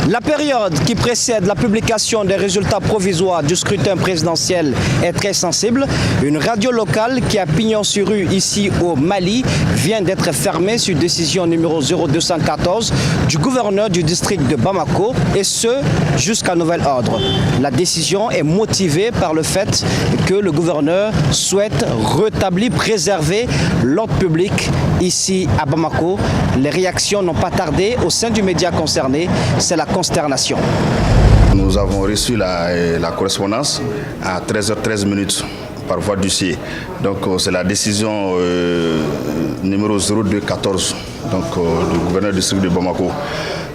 La période qui précède la publication des résultats provisoires du scrutin présidentiel est très sensible. Une radio locale qui a pignon sur rue ici au Mali vient d'être fermée sur décision numéro 0214 du gouverneur du district de Bamako, et ce jusqu'à nouvel ordre. La décision est motivée par le fait que le gouverneur souhaite rétablir, préserver l'ordre public ici à Bamako. Les réactions n'ont pas tardé au sein du média concerné. C'est la consternation. Nous avons reçu la correspondance à 13h13 par voie d'huissier. Donc c'est la décision numéro 0214 du gouverneur du district de Bamako.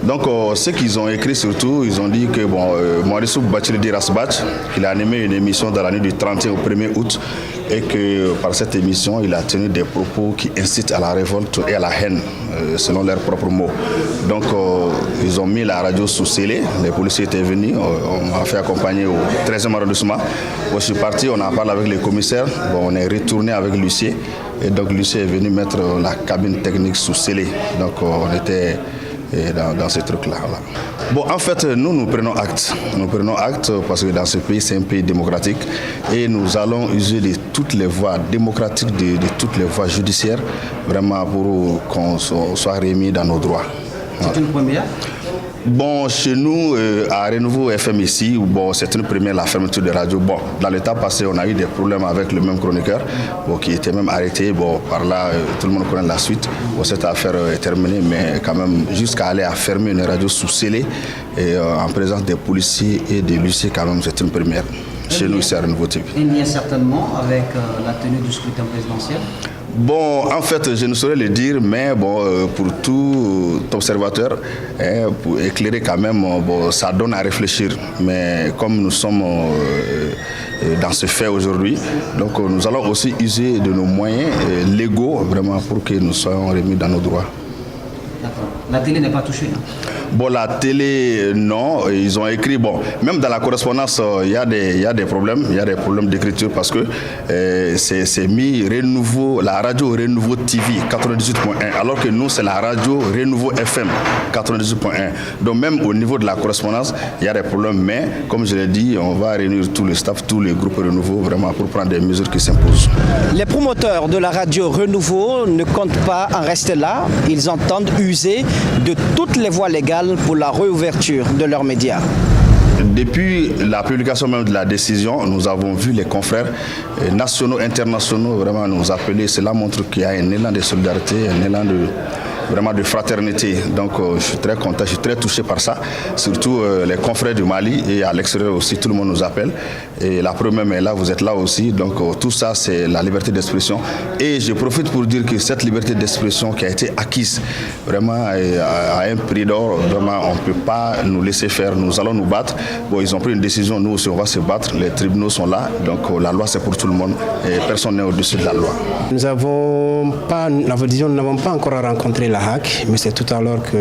Donc ce qu'ils ont écrit surtout, ils ont dit que Maurice Bachilidi Rasbach, qu'il a animé une émission dans la nuit du 31 au 1er août, et que par cette émission, il a tenu des propos qui incitent à la révolte et à la haine, selon leurs propres mots. Donc ils ont mis la radio sous scellé, les policiers étaient venus, on m'a fait accompagner au 13e arrondissement. Je suis parti, on a parlé avec les commissaires, on est retourné avec l'huissier, et donc l'huissier est venu mettre la cabine technique sous scellé. Donc on était dans ce truc-là. Bon, en fait, nous prenons acte. Nous prenons acte parce que dans ce pays, c'est un pays démocratique, et nous allons user de toutes les voies démocratiques, de toutes les voies judiciaires, vraiment pour qu'on soit remis dans nos droits. C'est une première? Bon, chez nous, à Renouveau FM ici, c'est une première, la fermeture de radio. Bon, dans l'état passé, on a eu des problèmes avec le même chroniqueur, qui était même arrêté. Bon, par là, tout le monde connaît la suite. Bon, cette affaire est terminée, mais quand même, jusqu'à aller à fermer une radio sous scellé, en présence des policiers et des huissiers, quand même, c'est une première. Chez nous, c'est à Renouveau TV. Il y a certainement avec la tenue du scrutin présidentiel? Bon, en fait, je ne saurais le dire, mais pour tout observateur, pour éclairer quand même, ça donne à réfléchir. Mais comme nous sommes dans ce fait aujourd'hui, donc nous allons aussi user de nos moyens légaux, vraiment, pour que nous soyons remis dans nos droits. D'accord. La télé n'est pas touchée, non? Bon, la télé, non. Ils ont écrit, même dans la correspondance, il y a des problèmes. Il y a des problèmes d'écriture parce que c'est mis Renouveau, la radio Renouveau TV 98.1, alors que nous, c'est la radio Renouveau FM 98.1. Donc, même au niveau de la correspondance, il y a des problèmes. Mais, comme je l'ai dit, on va réunir tout le staff, tous les groupes Renouveau, vraiment, pour prendre des mesures qui s'imposent. Les promoteurs de la radio Renouveau ne comptent pas en rester là. Ils entendent user de toutes les voies légales pour la réouverture de leurs médias. Depuis la publication même de la décision, nous avons vu les confrères nationaux, internationaux vraiment nous appeler. Cela montre qu'il y a un élan de solidarité, un élan de fraternité. Donc je suis très content, je suis très touché par ça. Surtout les confrères du Mali, et à l'extérieur aussi, tout le monde nous appelle. Et la preuve même est là, vous êtes là aussi. Donc tout ça, c'est la liberté d'expression. Et je profite pour dire que cette liberté d'expression qui a été acquise vraiment à un prix d'or, vraiment on ne peut pas nous laisser faire. Nous allons nous battre. Bon, ils ont pris une décision, nous aussi on va se battre. Les tribunaux sont là, donc la loi c'est pour tout le monde et personne n'est au-dessus de la loi. Nous n'avons pas encore rencontré la HAC, mais c'est tout à l'heure que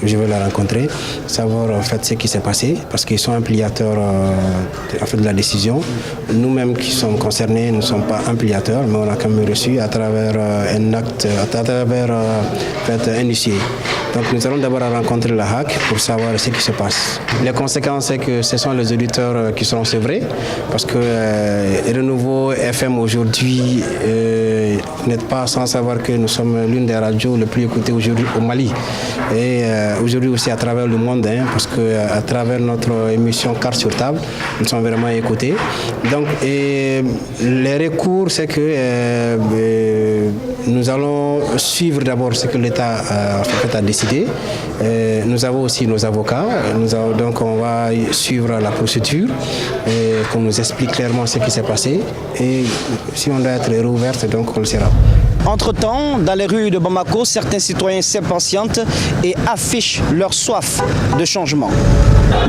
je vais la rencontrer, savoir en fait ce qui s'est passé, parce qu'ils sont impliateurs de la décision. Nous-mêmes qui sommes concernés ne sommes pas impliateurs, mais on a quand même reçu à travers un acte, à travers un huissier. Donc nous allons d'abord rencontrer la HAC pour savoir ce qui se passe. Les conséquences, c'est que ce sont les auditeurs qui seront sevrés, parce que Renouveau FM aujourd'hui n'est pas sans savoir que nous sommes l'une des radios les plus écoutées aujourd'hui au Mali. Et aujourd'hui aussi à travers le monde, parce qu'à travers notre émission Carte sur table, nous sommes vraiment écoutés. Donc les recours, c'est que nous allons suivre d'abord ce que l'État a décidé. Nous avons aussi nos avocats. Donc on va suivre la procédure, qu'on nous explique clairement ce qui s'est passé. Et si on doit être réouverte, donc on le sera. Entre-temps, dans les rues de Bamako, certains citoyens s'impatientent et affichent leur soif de changement.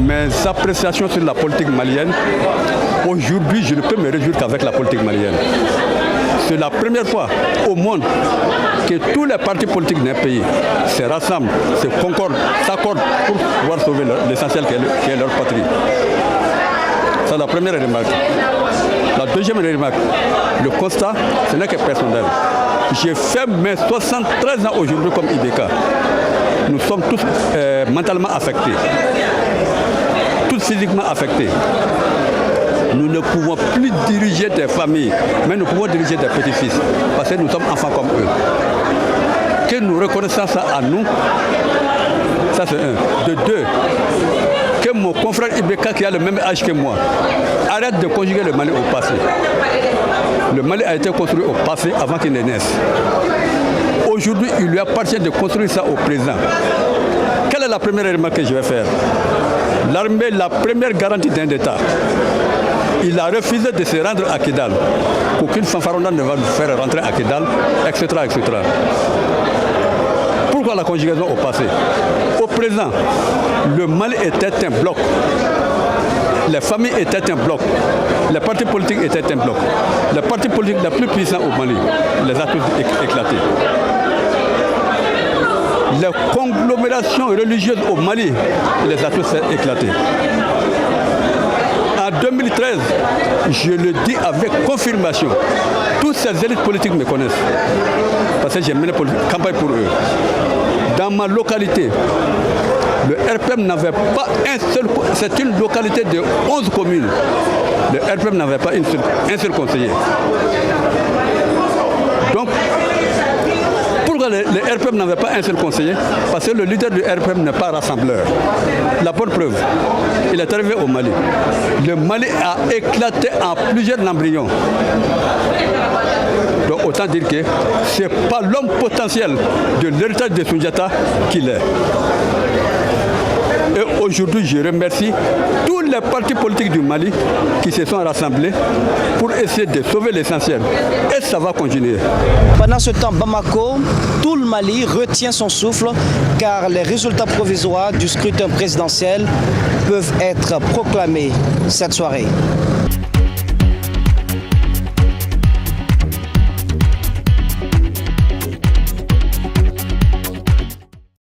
Mes appréciations sur la politique malienne, aujourd'hui, je ne peux me réjouir qu'avec la politique malienne. C'est la première fois au monde que tous les partis politiques d'un pays se rassemblent, s'accordent pour pouvoir sauver l'essentiel qui est leur patrie. C'est la première remarque. La deuxième remarque, le constat, ce n'est que personnel. J'ai fait mes 73 ans aujourd'hui comme IBK. Nous sommes tous mentalement affectés. physiquement affectés. Nous ne pouvons plus diriger des familles, mais nous pouvons diriger des petits-fils, parce que nous sommes enfants comme eux. Que nous reconnaissons ça à nous, ça c'est un. De deux, que mon confrère Ibeka qui a le même âge que moi, arrête de conjuguer le Mali au passé. Le Mali a été construit au passé avant qu'il ne naisse. Aujourd'hui, il lui appartient de construire ça au présent. Quelle est la première remarque que je vais faire? L'armée, la première garantie d'un État. Il a refusé de se rendre à Kidal. Aucune fanfaronnade ne va nous faire rentrer à Kidal, etc., etc. Pourquoi la conjugaison au passé? Au présent, le Mali était un bloc. Les familles étaient un bloc. Les partis politiques étaient un bloc. Les partis politiques les plus puissants au Mali, les a tous éclatés. Les conglomérations religieuses au Mali, les a tous éclatés. En 2013, je le dis avec confirmation, toutes ces élites politiques me connaissent, parce que j'ai mené campagne pour eux. Dans ma localité, le RPM n'avait pas un seul, c'est une localité de 11 communes. Le RPM n'avait pas un seul conseiller. Donc, pourquoi le RPM n'avait pas un seul conseiller? Parce que le leader du RPM n'est pas rassembleur. La bonne preuve, il est arrivé au Mali. Le Mali a éclaté en plusieurs embryons. Donc autant dire que ce n'est pas l'homme potentiel de l'héritage de Soundiata qu'il est. Et aujourd'hui, je remercie tous les partis politiques du Mali qui se sont rassemblés pour essayer de sauver l'essentiel. Et ça va continuer. Pendant ce temps, Bamako, tout le Mali retient son souffle car les résultats provisoires du scrutin présidentiel peuvent être proclamés cette soirée.